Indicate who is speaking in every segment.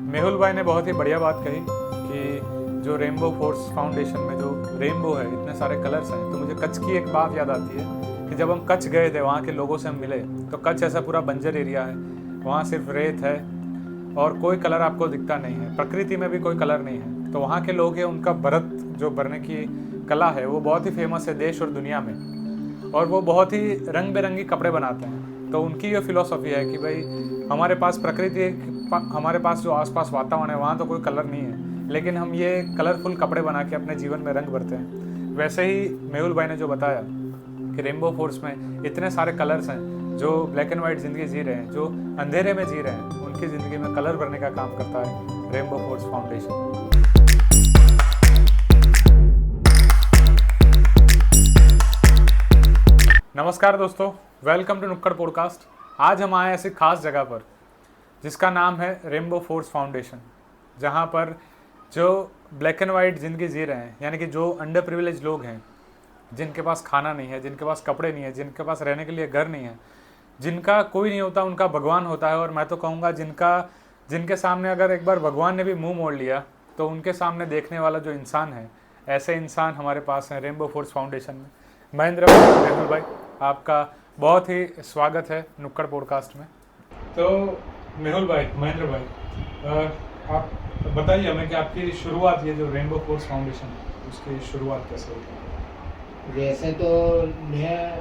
Speaker 1: मेहुल भाई ने बहुत ही बढ़िया बात कही कि जो रेनबो फोर्स फाउंडेशन में जो रेनबो है, इतने सारे कलर्स हैं। तो मुझे कच्छ की एक बात याद आती है कि जब हम कच्छ गए थे, वहाँ के लोगों से हम मिले, तो कच्छ ऐसा पूरा बंजर एरिया है, वहाँ सिर्फ रेत है और कोई कलर आपको दिखता नहीं है, प्रकृति में भी कोई कलर नहीं है। तो वहाँ के लोग हैं, उनका भरत जो भरने की कला है वो बहुत ही फेमस है देश और दुनिया में, और वो बहुत ही रंग बिरंगी कपड़े बनाते हैं। तो उनकी ये फिलॉसफी है कि भाई हमारे पास प्रकृति, हमारे पास जो आसपास वातावरण है वहाँ तो कोई कलर नहीं है, लेकिन हम ये कलरफुल कपड़े बना के अपने जीवन में रंग भरते हैं। वैसे ही मेहुल भाई ने जो बताया कि रेनबो फोर्स में इतने सारे कलर्स हैं, जो ब्लैक एंड वाइट ज़िंदगी जी रहे हैं, जो अंधेरे में जी रहे हैं, उनकी ज़िंदगी में कलर भरने का काम करता है रेनबो फोर्स फाउंडेशन। नमस्कार दोस्तों, वेलकम टू नुक्कड़ पॉडकास्ट। आज हम आए ऐसी खास जगह पर जिसका नाम है रेनबो फोर्स फाउंडेशन, जहाँ पर जो ब्लैक एंड वाइट ज़िंदगी जी रहे हैं, यानी कि जो अंडर प्रिविलेज लोग हैं, जिनके पास खाना नहीं है, जिनके पास कपड़े नहीं है, जिनके पास रहने के लिए घर नहीं है, जिनका कोई नहीं होता उनका भगवान होता है। और मैं तो कहूँगा जिनके सामने अगर एक बार भगवान ने भी मुंह मोड़ लिया तो उनके सामने देखने वाला जो इंसान है, ऐसे इंसान हमारे पास हैं रेनबो फोर्स फाउंडेशन में। महेंद्र भाई, मेहुल भाई, आपका बहुत ही स्वागत है नुक्कड़ पॉडकास्ट में। तो मेहुल भाई, महेंद्र भाई, आप बताइए हमें कि आपकी शुरुआत, ये जो रेनबो फोर्स फाउंडेशन उसकी शुरुआत कैसे हुई?
Speaker 2: वैसे तो मैं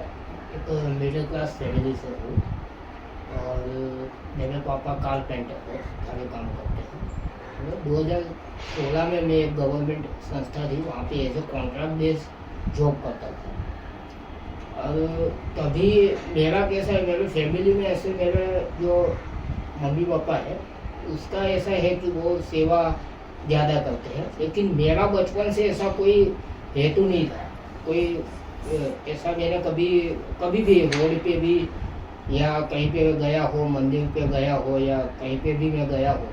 Speaker 2: एक मिडिल क्लास फैमिली से हूँ और मेरे पापा कारपेंटर है, सारे काम करते हैं। 2016 में मैं एक गवर्नमेंट संस्था थी, वहाँ पे as a contract base job करता था। और तभी मेरा कैसा है, मेरे फैमिली में ऐसे मेरे जो मम्मी पापा है उसका ऐसा है कि वो सेवा ज़्यादा करते हैं, लेकिन मेरा बचपन से ऐसा कोई हेतु नहीं था। कोई ऐसा मैंने कभी भी रोड पे भी या कहीं पे गया हो, मंदिर पे गया हो या कहीं पे भी मैं गया हो,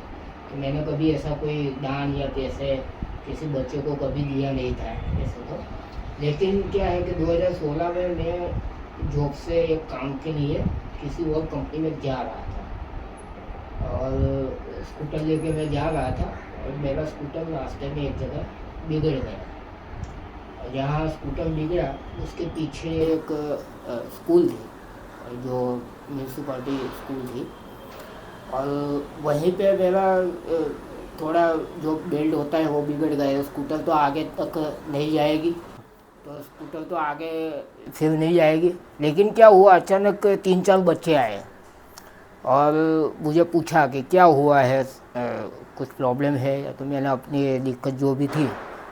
Speaker 2: तो मैंने कभी ऐसा कोई दान या पैसे किसी बच्चे को कभी दिया नहीं था ऐसे तो। लेकिन क्या है कि 2016 में मैं जॉब से एक काम के लिए किसी और कंपनी में जा रहा था और स्कूटर लेके मैं जा रहा था और मेरा स्कूटर रास्ते में एक जगह बिगड़ गया। जहाँ स्कूटर बिगड़ा उसके पीछे एक स्कूल थी, जो म्यूनसिपाल्टी स्कूल थी, और वहीं पे मेरा थोड़ा जो बेल्ट होता है वो बिगड़ गया। स्कूटर तो आगे तक नहीं जाएगी, तो स्कूटर तो आगे फिर नहीं जाएगी। लेकिन क्या हुआ, अचानक 3-4 बच्चे आए और मुझे पूछा कि क्या हुआ है, कुछ प्रॉब्लम है। तो मैंने अपनी दिक्कत जो भी थी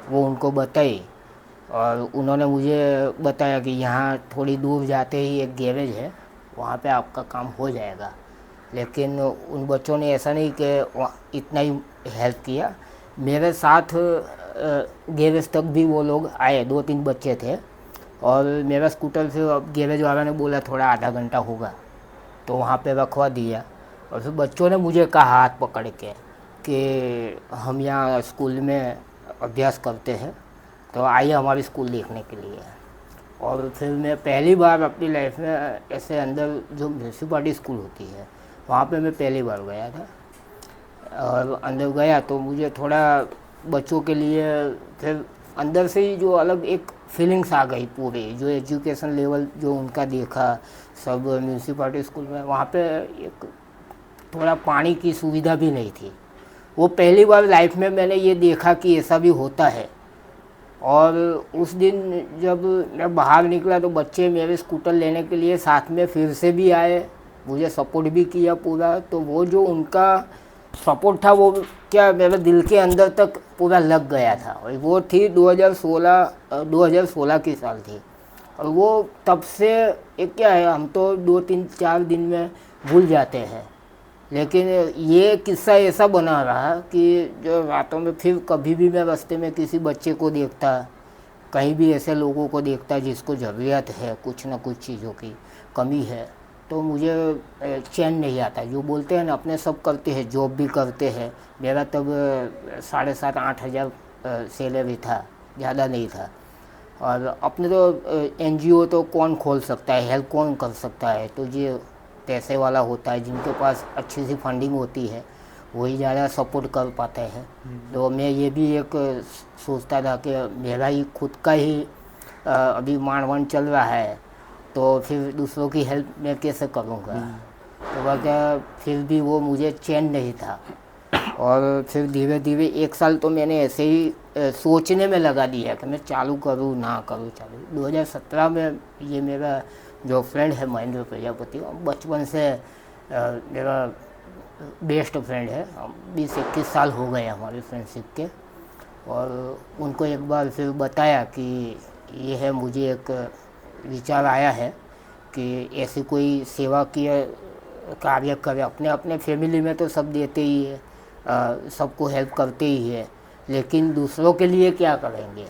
Speaker 2: वो उनको बताई और उन्होंने मुझे बताया कि यहाँ थोड़ी दूर जाते ही एक गैरेज है, वहाँ पे आपका काम हो जाएगा। लेकिन उन बच्चों ने ऐसा नहीं कि इतना ही हेल्प किया, मेरे साथ गैरेज तक भी वो लोग आए, 2-3 बच्चे थे। और मेरा स्कूटर फिर गैरेज वाला ने बोला थोड़ा आधा घंटा होगा, तो वहाँ पे रखवा दिया। और फिर बच्चों ने मुझे कहा हाथ पकड़ के कि हम यहाँ स्कूल में अभ्यास करते हैं, तो आइए हमारी स्कूल देखने के लिए। और फिर मैं पहली बार अपनी लाइफ में ऐसे अंदर जो म्यूनसिपाल्टी स्कूल होती है वहाँ पे मैं पहली बार गया था। और अंदर गया तो मुझे थोड़ा बच्चों के लिए फिर अंदर से ही जो अलग एक फीलिंग्स आ गई पूरी, जो एजुकेशन लेवल जो उनका देखा सब म्यूनसिपाल्टी स्कूल में। वहाँ पे एक थोड़ा पानी की सुविधा भी नहीं थी। वो पहली बार लाइफ में मैंने ये देखा कि ऐसा भी होता है। और उस दिन जब मैं बाहर निकला तो बच्चे मेरे स्कूटर लेने के लिए साथ में फिर से भी आए, मुझे सपोर्ट भी किया पूरा। तो वो जो उनका सपोर्ट था वो क्या मेरे दिल के अंदर तक पूरा लग गया था। और वो थी 2016 की साल थी। और वो तब से एक क्या है, हम तो 2-3-4 दिन में भूल जाते हैं, लेकिन ये किस्सा ऐसा बना रहा कि जो रातों में फिर कभी भी मैं रास्ते में किसी बच्चे को देखता, कहीं भी ऐसे लोगों को देखता जिसको ज़रूरत है, कुछ ना कुछ चीज़ों की कमी है, तो मुझे चैन नहीं आता। जो बोलते हैं ना, अपने सब करते हैं, जॉब भी करते हैं। मेरा तब 7,500-8 हज़ार सैलरी था, ज़्यादा नहीं था। और अपने तो NGO तो कौन खोल सकता है, हेल्प कौन कर सकता है। तो ये पैसे वाला होता है, जिनके पास अच्छी सी फंडिंग होती है, वही ज़्यादा सपोर्ट कर पाते हैं। तो मैं ये भी एक सोचता था कि मेरा ही खुद का ही अभी मानवान चल रहा है, तो फिर दूसरों की हेल्प मैं कैसे करूँगा। तो वह फिर भी वो मुझे चैन नहीं था। और फिर धीरे धीरे 1 साल तो मैंने ऐसे ही सोचने में लगा दिया कि मैं चालू करूँ ना करूँ चालू। 2017 में ये मेरा जो फ्रेंड है महेंद्र प्रजापति, बचपन से मेरा बेस्ट फ्रेंड है। 20-21 साल हो गए हमारी फ्रेंडशिप के। और उनको एक बार फिर बताया कि ये है, मुझे एक विचार आया है कि ऐसी कोई सेवा की कार्य करे। अपने अपने फैमिली में तो सब देते ही है, सबको हेल्प करते ही है, लेकिन दूसरों के लिए क्या करेंगे।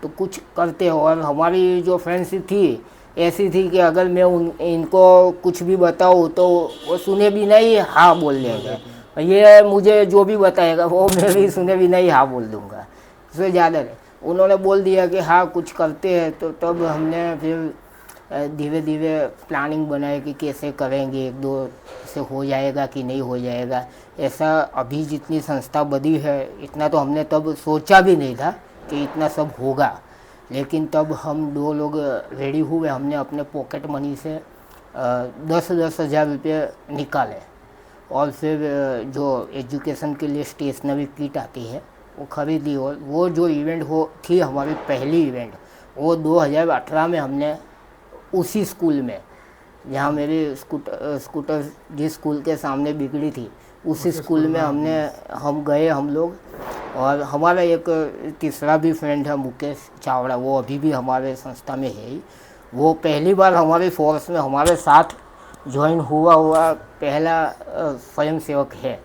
Speaker 2: तो कुछ करते हो। और हमारी जो फ्रेंडशिप थी ऐसी थी कि अगर मैं इनको कुछ भी बताऊँ तो वो सुने भी नहीं हाँ बोल देंगे, ये मुझे जो भी बताएगा वो मैं भी सुने भी नहीं हाँ बोल दूँगा। इससे ज़्यादा नहीं, उन्होंने बोल दिया कि हाँ कुछ करते हैं। तो तब हमने फिर धीरे धीरे प्लानिंग बनाई कि कैसे करेंगे, 1-2 से हो जाएगा कि नहीं हो जाएगा। ऐसा अभी जितनी संस्था बड़ी है इतना तो हमने तब सोचा भी नहीं था कि इतना सब होगा। लेकिन तब हम 2 लोग रेडी हुए। हमने अपने पॉकेट मनी से 10-10 हज़ार रुपये निकाले और फिर जो एजुकेशन के लिए स्टेशनरी किट आती है वो ख़रीदी। और वो जो इवेंट थी हमारी पहली इवेंट, वो 2018 में हमने उसी स्कूल में, जहाँ मेरी स्कूटर जिस स्कूल के सामने बिगड़ी थी उसी स्कूल में हम गए हम लोग। और हमारा एक तीसरा भी फ्रेंड है मुकेश चावड़ा, वो अभी भी हमारे संस्था में है ही। वो पहली बार हमारी फोर्स में हमारे साथ ज्वाइन हुआ पहला स्वयं सेवक है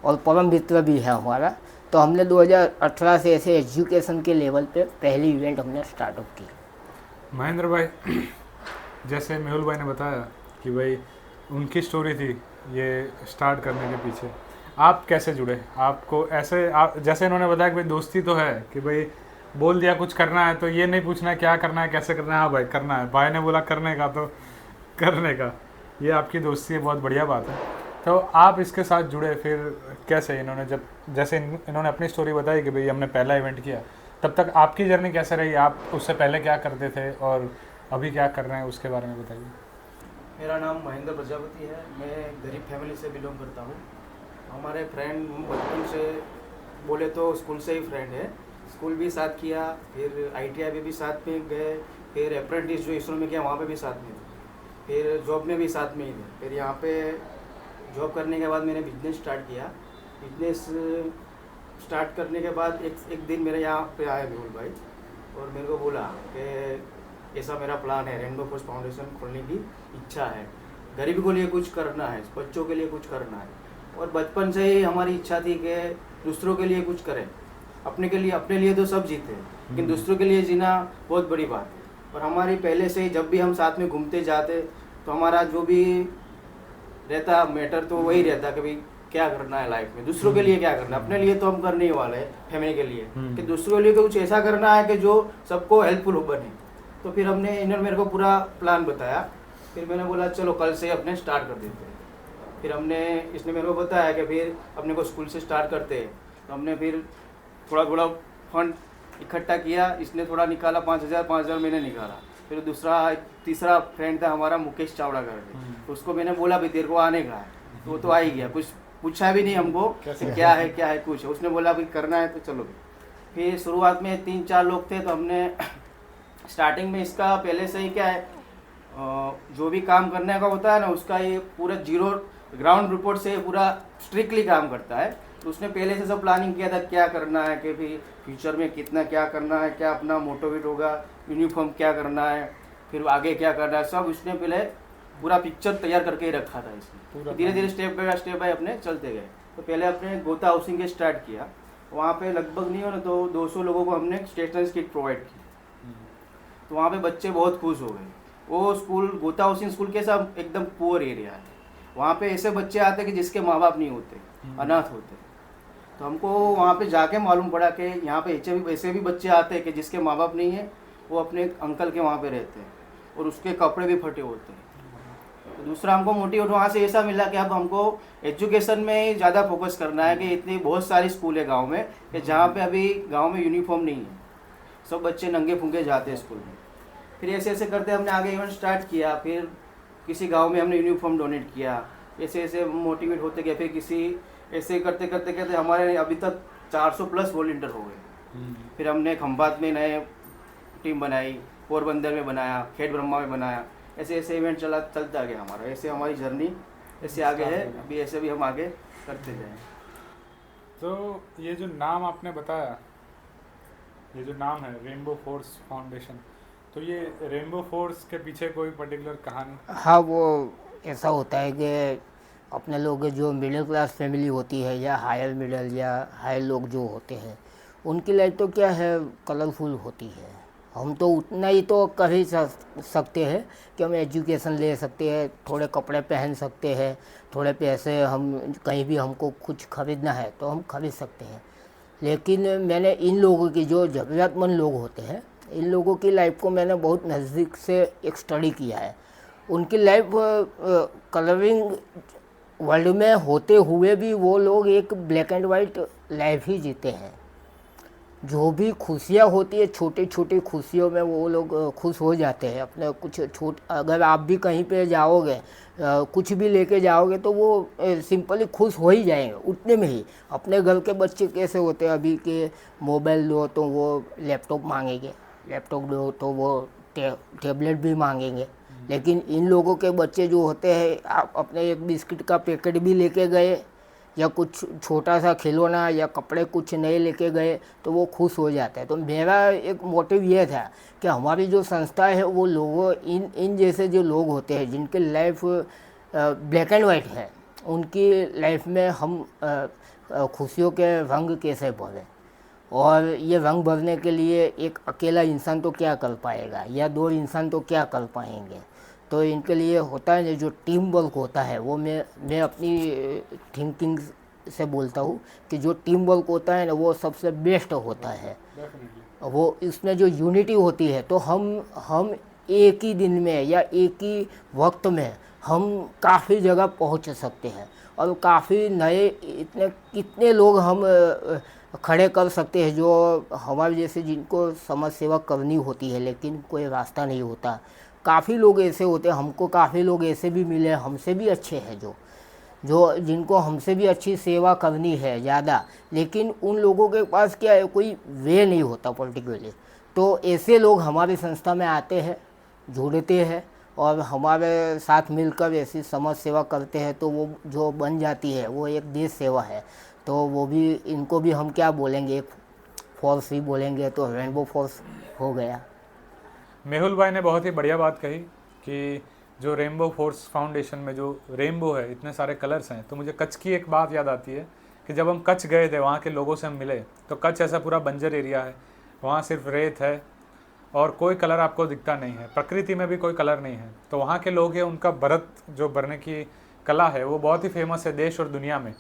Speaker 2: और परम मित्र भी है हमारा। तो हमने 2018 से ऐसे एजुकेशन के लेवल पे पहली इवेंट हमने स्टार्टअप की।
Speaker 1: महेंद्र भाई, जैसे मेहुल भाई ने बताया कि भाई उनकी स्टोरी थी ये स्टार्ट करने के पीछे, आप कैसे जुड़े? आपको ऐसे जैसे इन्होंने बताया कि भाई दोस्ती तो है कि भाई बोल दिया कुछ करना है तो ये नहीं पूछना क्या करना है कैसे करना है, हाँ भाई करना है, भाई ने बोला करने का तो करने का, ये आपकी दोस्ती है, बहुत बढ़िया बात है। तो आप इसके साथ जुड़े फिर कैसे? इन्होंने जैसे इन्होंने अपनी स्टोरी बताई कि भाई हमने पहला इवेंट किया, तब तक आपकी जर्नी कैसे रही? आप उससे पहले क्या करते थे और अभी क्या कर रहे हैं, उसके बारे में बताइए।
Speaker 3: मेरा नाम महेंद्र प्रजापति है। मैं गरीब फैमिली से बिलोंग करता हूँ। हमारे फ्रेंड बचपन से बोले तो स्कूल से ही फ्रेंड है। स्कूल भी साथ किया, फिर ITI में भी साथ में गए, फिर अप्रेंटिस जो इसरो में किया वहाँ पे भी साथ में थे, फिर जॉब में भी साथ में ही थे। फिर यहाँ पे जॉब करने के बाद मैंने बिजनेस स्टार्ट किया। बिजनेस स्टार्ट करने के बाद एक दिन मेरे यहाँ पे आया मेहुल भाई और मेरे को बोला कि ऐसा मेरा प्लान है, रेनबो फोर्स फाउंडेशन खोलने की इच्छा है, गरीब को लिए कुछ करना है, बच्चों के लिए कुछ करना है। और बचपन से ही हमारी इच्छा थी कि दूसरों के लिए कुछ करें। अपने लिए तो सब जीते हैं, लेकिन दूसरों के लिए जीना बहुत बड़ी बात है। और हमारी पहले से ही जब भी हम साथ में घूमते जाते तो हमारा जो भी रहता मैटर तो वही रहता कि भाई क्या करना है लाइफ में, दूसरों के लिए क्या करना है। अपने लिए तो हम करने ही वाले हैं, फैमिली के लिए, कि दूसरों के लिए कुछ ऐसा करना है कि जो सबको हेल्पफुल बने। तो फिर इन्होंने मेरे को पूरा प्लान बताया। फिर मैंने बोला चलो कल से अपने स्टार्ट कर देते हैं। फिर इसने मेरे को बताया कि फिर अपने को स्कूल से स्टार्ट करते हैं। तो हमने फिर थोड़ा फंड इकट्ठा किया। इसने थोड़ा निकाला 5,000 मैंने निकाला। फिर तीसरा फ्रेंड था हमारा मुकेश चावड़ा करके, तो उसको मैंने बोला भाई तेरे को आने का है, तो वो तो आ ही गया। कुछ पूछा भी नहीं हमको क्या है कुछ, उसने बोला भाई करना है तो चलो। फिर शुरुआत में 3-4 लोग थे, तो हमने स्टार्टिंग में इसका पहले से ही क्या है, जो भी काम करने का होता है ना उसका ये पूरा जीरो ग्राउंड रिपोर्ट से पूरा स्ट्रिक्टली काम करता है। तो उसने पहले से सब प्लानिंग किया था क्या करना है, कि फिर फ्यूचर में कितना क्या करना है, क्या अपना मोटिवेट होगा, यूनिफॉर्म क्या करना है, फिर आगे क्या करना है, सब उसने पहले पूरा पिक्चर तैयार करके ही रखा था। इसने धीरे धीरे स्टेप बाय अपने चलते गए। तो पहले अपने गोता हाउसिंग के स्टार्ट किया। वहाँ पे लगभग नहीं हो ना तो 200 लोगों को हमने स्टेशनरी किट प्रोवाइड की। तो वहाँ पे बच्चे बहुत खुश हो गए। वो स्कूल गोता हाउसिंग स्कूल के साथ एकदम पुअर एरिया है। वहाँ पे ऐसे बच्चे आते कि जिसके माँ बाप नहीं होते, अनाथ होते। तो हमको वहाँ पे जाके मालूम पड़ा कि यहाँ पे ऐसे भी बच्चे आते हैं कि जिसके माँ बाप नहीं है, वो अपने अंकल के वहाँ पे रहते हैं और उसके कपड़े भी फटे होते हैं। तो दूसरा हमको मोटिवेट वहाँ से ऐसा मिला कि अब हमको एजुकेशन में ज़्यादा फोकस करना है, कि इतनी बहुत सारी स्कूल है गांव में कि जहाँ पे अभी गांव में यूनिफॉर्म नहीं है, सब बच्चे नंगे फुंगे जाते हैं स्कूल में। फिर ऐसे ऐसे करते हमने आगे इवेंट स्टार्ट किया, फिर किसी गांव में हमने यूनिफॉर्म डोनेट किया, ऐसे ऐसे मोटिवेट होते गए। फिर किसी ऐसे करते करते करते हमारे अभी तक 400 प्लस वॉलंटियर हो गए। फिर हमने खंभात में नए टीम बनाई, पोरबंदर में बनाया, खेत ब्रह्मा में बनाया, ऐसे ऐसे इवेंट चलता गया हमारा। ऐसे हमारी जर्नी ऐसे आगे है, अभी ऐसे भी हम आगे करते जाएँ।
Speaker 1: तो ये जो नाम आपने बताया, ये जो नाम है रेनबो फोर्स फाउंडेशन, तो ये रेनबो फोर्स के पीछे कोई पर्टिकुलर कहानी?
Speaker 2: हाँ, वो ऐसा होता है कि अपने लोग जो मिडिल क्लास फैमिली होती है या हायर मिडिल या हाई लोग जो होते हैं, उनकी लाइफ तो क्या है, कलरफुल होती है। हम तो उतना ही तो कर ही सकते हैं कि हम एजुकेशन ले सकते हैं, थोड़े कपड़े पहन सकते हैं, थोड़े पैसे हम कहीं भी हमको कुछ ख़रीदना है तो हम खरीद सकते हैं। लेकिन मैंने इन लोगों की जो ज़रूरतमंद लोग होते हैं, इन लोगों की लाइफ को मैंने बहुत नज़दीक से एक स्टडी किया है। उनकी लाइफ कलरिंग वर्ल्ड में होते हुए भी वो लोग एक ब्लैक एंड वाइट लाइफ ही जीते हैं। जो भी खुशियाँ होती है, छोटी छोटी खुशियों में वो लोग खुश हो जाते हैं। अपने कुछ अगर आप भी कहीं पे जाओगे, कुछ भी लेके जाओगे तो वो सिंपली खुश हो ही जाएंगे उतने में ही। अपने घर के बच्चे कैसे होते हैं अभी के, मोबाइल दो तो वो लैपटॉप मांगेंगे, लैपटॉप दो तो वो टैबलेट भी मांगेंगे। लेकिन इन लोगों के बच्चे जो होते हैं, आप अपने एक बिस्किट का पैकेट भी लेके गए या कुछ छोटा सा खिलौना या कपड़े कुछ नए लेके गए तो वो खुश हो जाता है। तो मेरा एक मोटिव ये था कि हमारी जो संस्था है वो लोगों इन जैसे जो लोग होते हैं जिनके लाइफ ब्लैक एंड वाइट है, उनकी लाइफ में हम खुशियों के रंग कैसे भरें। और ये रंग भरने के लिए एक अकेला इंसान तो क्या कर पाएगा या दो इंसान तो क्या कर पाएंगे। तो इनके लिए होता है जो टीम वर्क होता है, वो मैं अपनी थिंकिंग से बोलता हूँ कि जो टीम वर्क होता है ना वो सबसे बेस्ट होता है। वो इसमें जो यूनिटी होती है तो हम एक ही दिन में या एक ही वक्त में हम काफ़ी जगह पहुँच सकते हैं और काफ़ी नए इतने कितने लोग हम खड़े कर सकते हैं जो हमारे जैसे जिनको समाज सेवा करनी होती है लेकिन कोई रास्ता नहीं होता। काफ़ी लोग ऐसे होते हैं, हमको काफ़ी लोग ऐसे भी मिले हमसे भी अच्छे हैं जो जिनको हमसे भी अच्छी सेवा करनी है ज़्यादा, लेकिन उन लोगों के पास क्या है, कोई वे नहीं होता पर्टिकुलरली। तो ऐसे लोग हमारी संस्था में आते हैं, जुड़ते हैं और हमारे साथ मिलकर ऐसी समाज सेवा करते हैं तो वो जो बन जाती है वो एक देश सेवा है। तो वो भी इनको भी हम क्या बोलेंगे, एक फोर्स ही बोलेंगे, तो रेनबो फोर्स हो गया।
Speaker 1: मेहुल भाई ने बहुत ही बढ़िया बात कही कि जो रेनबो फोर्स फाउंडेशन में जो रेनबो है, इतने सारे कलर्स हैं। तो मुझे कच्छ की एक बात याद आती है कि जब हम कच्छ गए थे, वहाँ के लोगों से हम मिले, तो कच्छ ऐसा पूरा बंजर एरिया है, वहाँ सिर्फ रेत है और कोई कलर आपको दिखता नहीं है, प्रकृति में भी कोई कलर नहीं है। तो वहाँ के लोग हैं, उनका भरत जो भरने की कला है वो बहुत ही फेमस है देश और दुनिया में,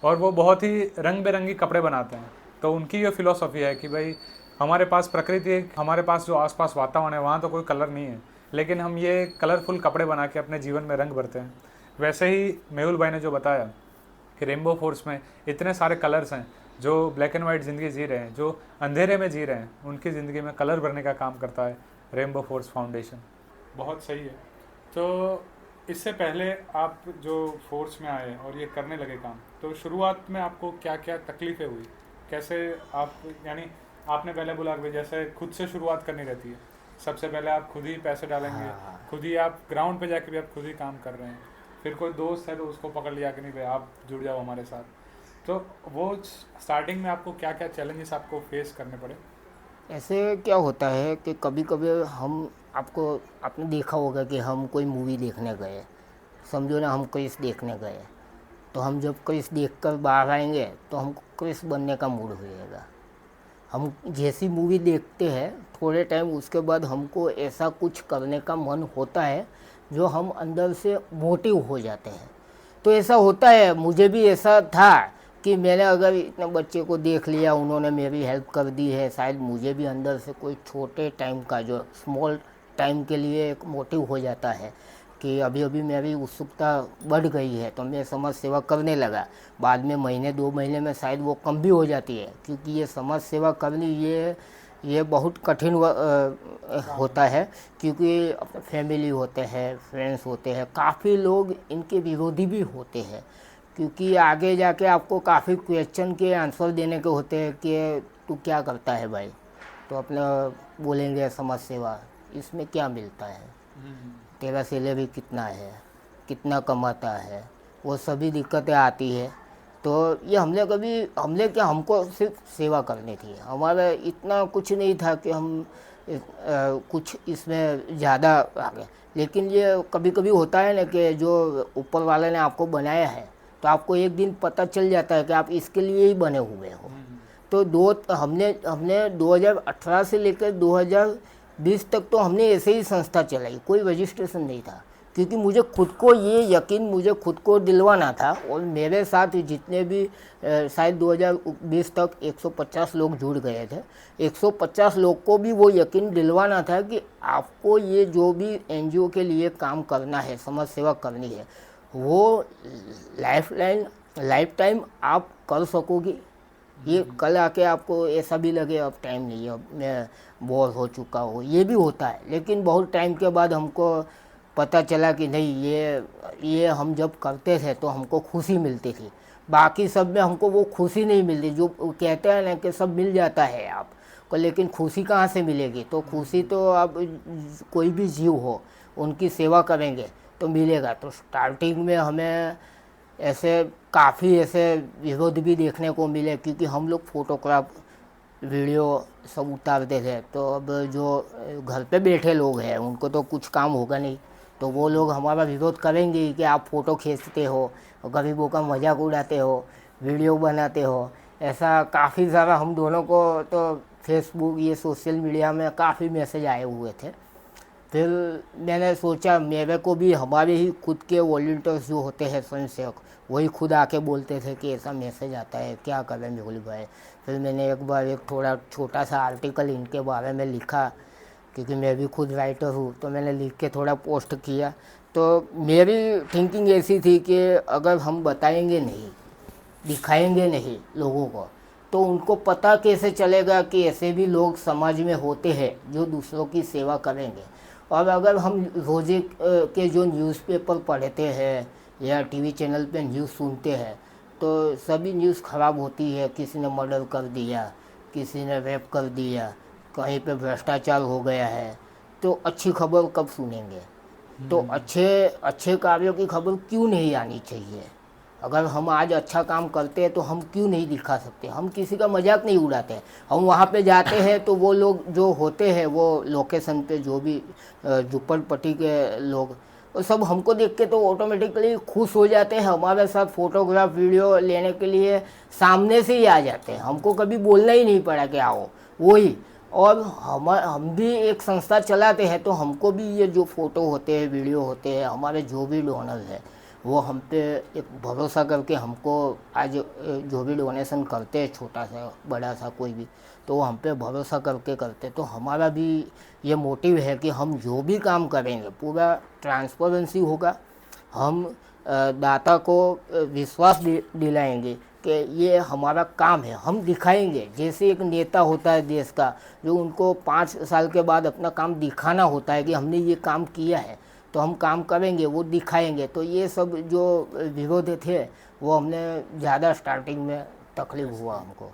Speaker 1: और वो बहुत ही रंग बिरंगी कपड़े बनाते हैं। तो उनकी ये फिलॉसफी है कि भाई हमारे पास प्रकृति है, हमारे पास जो आसपास वातावरण है वहाँ तो कोई कलर नहीं है, लेकिन हम ये कलरफुल कपड़े बना के अपने जीवन में रंग भरते हैं। वैसे ही मेहुल भाई ने जो बताया कि रेनबो फोर्स में इतने सारे कलर्स हैं, जो ब्लैक एंड वाइट ज़िंदगी जी रहे हैं, जो अंधेरे में जी रहे हैं, उनकी ज़िंदगी में कलर भरने का काम करता है रेनबो फोर्स फाउंडेशन। बहुत सही है। तो इससे पहले आप जो फोर्स में आए और ये करने लगे काम, तो शुरुआत में आपको क्या क्या तकलीफ़ें हुई, कैसे आप, यानी आपने पहले बोला कि जैसे खुद से शुरुआत करनी रहती है, सबसे पहले आप खुद ही पैसे डालेंगे, खुद ही आप ग्राउंड पे जाके भी आप खुद ही काम कर रहे हैं, फिर कोई दोस्त है तो उसको पकड़ लिया कि नहीं भाई आप जुड़ जाओ हमारे साथ। तो वो स्टार्टिंग में आपको क्या क्या चैलेंजेस आपको फेस करने पड़े?
Speaker 2: ऐसे क्या होता है कि कभी कभी आपने देखा होगा कि हम कोई मूवी देखने गए, समझो ना हम क्रिस देखने गए, तो हम जब क्रिस देखकर बाहर आएंगे तो हमको क्रिस बनने का मूड होएगा। हम जैसी मूवी देखते हैं थोड़े टाइम उसके बाद हमको ऐसा कुछ करने का मन होता है जो हम अंदर से मोटिव हो जाते हैं। तो ऐसा होता है, मुझे भी ऐसा था कि मैंने अगर इतने बच्चे को देख लिया, उन्होंने मेरी हेल्प कर दी है, शायद मुझे भी अंदर से कोई छोटे टाइम का जो स्मॉल टाइम के लिए एक मोटिव हो जाता है कि अभी अभी मेरी उत्सुकता बढ़ गई है तो मैं समाज सेवा करने लगा। बाद में महीने 2 महीने में शायद वो कम भी हो जाती है, क्योंकि ये समाज सेवा करनी ये बहुत कठिन होता है, क्योंकि फैमिली होते हैं, फ्रेंड्स होते हैं, काफ़ी लोग इनके विरोधी भी होते हैं, क्योंकि आगे जाके आपको काफ़ी क्वेश्चन के आंसर देने के होते हैं कि तू क्या करता है भाई, तो अपना बोलेंगे समाज सेवा, इसमें क्या मिलता है, तेरा सैलरी कितना है, कितना कमाता है, वो सभी दिक्कतें आती है। तो ये हमने क्या, हमको सिर्फ सेवा करनी थी, हमारा इतना कुछ नहीं था कि हम कुछ इसमें ज़्यादा आ गए। लेकिन ये कभी कभी होता है ना कि जो ऊपर वाले ने आपको बनाया है तो आपको एक दिन पता चल जाता है कि आप इसके लिए ही बने हुए हो। तो हमने 2018 से लेकर 2020 तक तो हमने ऐसे ही संस्था चलाई, कोई रजिस्ट्रेशन नहीं था, क्योंकि मुझे खुद को ये यकीन मुझे खुद को दिलवाना था। और मेरे साथ जितने भी शायद 2020 तक 150 लोग जुड़ गए थे, 150 लोग को भी वो यकीन दिलवाना था कि आपको ये जो भी एनजीओ के लिए काम करना है, समाज सेवा करनी है, वो लाइफ टाइम आप कर सकोगे। ये कल आके आपको ऐसा भी लगे अब टाइम नहीं है, अब मैं बोर हो चुका हूँ, ये भी होता है। लेकिन बहुत टाइम के बाद हमको पता चला कि नहीं, ये हम जब करते थे तो हमको खुशी मिलती थी, बाकी सब में हमको वो खुशी नहीं मिलती। जो कहते हैं ना कि सब मिल जाता है आपको, लेकिन खुशी कहाँ से मिलेगी? तो खुशी तो आप कोई भी जीव हो उनकी सेवा करेंगे तो मिलेगा। तो स्टार्टिंग में हमें काफ़ी ऐसे विरोध भी देखने को मिले, क्योंकि हम लोग फोटोग्राफ वीडियो सब उतारते थे। तो अब जो घर पे बैठे लोग हैं उनको तो कुछ काम होगा नहीं, तो वो लोग हमारा विरोध करेंगे कि आप फ़ोटो खींचते हो, गरीबों का मजाक उड़ाते हो, वीडियो बनाते हो। ऐसा काफ़ी सारा हम दोनों को तो फेसबुक, ये सोशल मीडिया में काफ़ी मैसेज आए हुए थे। फिर मैंने सोचा मेरे को भी, हमारे ही खुद के वॉलंटियर्स जो होते हैं स्वयंसेवक, वही खुद आके बोलते थे कि ऐसा मैसेज आता है, क्या करें मेहुल भाई। फिर मैंने एक बार एक थोड़ा छोटा सा आर्टिकल इनके बारे में लिखा, क्योंकि मैं भी खुद राइटर हूँ, तो मैंने लिख के थोड़ा पोस्ट किया। तो मेरी थिंकिंग ऐसी थी कि अगर हम बताएंगे नहीं, दिखाएंगे नहीं लोगों को, तो उनको पता कैसे चलेगा कि ऐसे भी लोग समाज में होते हैं जो दूसरों की सेवा करेंगे। और अगर हम रोज़े के जो न्यूज़पेपर पढ़ते हैं या टीवी चैनल पे न्यूज़ सुनते हैं, तो सभी न्यूज़ ख़राब होती है। किसी ने मर्डर कर दिया, किसी ने रेप कर दिया, कहीं पे भ्रष्टाचार हो गया है, तो अच्छी खबर कब सुनेंगे? तो अच्छे कार्यों की खबर क्यों नहीं आनी चाहिए? अगर हम आज अच्छा काम करते हैं तो हम क्यों नहीं दिखा सकते? हम किसी का मजाक नहीं उड़ाते। हम वहाँ पे जाते हैं तो वो लोग जो होते हैं, वो लोकेशन पे जो भी झुप्पड़पट्टी के लोग, वो सब हमको देख के तो ऑटोमेटिकली खुश हो जाते हैं, हमारे साथ फ़ोटोग्राफ वीडियो लेने के लिए सामने से ही आ जाते हैं। हमको कभी बोलना ही नहीं पड़ा कि आओ, वही। और हम भी एक संस्था चलाते हैं, तो हमको भी ये जो फ़ोटो होते हैं, वीडियो होते हैं, हमारे जो भी डोनर है वो हम पे एक भरोसा करके हमको आज जो भी डोनेशन करते हैं, छोटा सा बड़ा सा कोई भी, तो वो हम पे भरोसा करके करते। तो हमारा भी ये मोटिव है कि हम जो भी काम करेंगे पूरा ट्रांसपेरेंसी होगा। हम दाता को विश्वास दिलाएंगे कि ये हमारा काम है, हम दिखाएंगे। जैसे एक नेता होता है देश का, जो उनको 5 साल के बाद अपना काम दिखाना होता है कि हमने ये काम किया है, तो हम काम करेंगे, वो दिखाएंगे। तो ये सब जो विरोध थे वो हमने ज़्यादा स्टार्टिंग में तकलीफ हुआ हमको।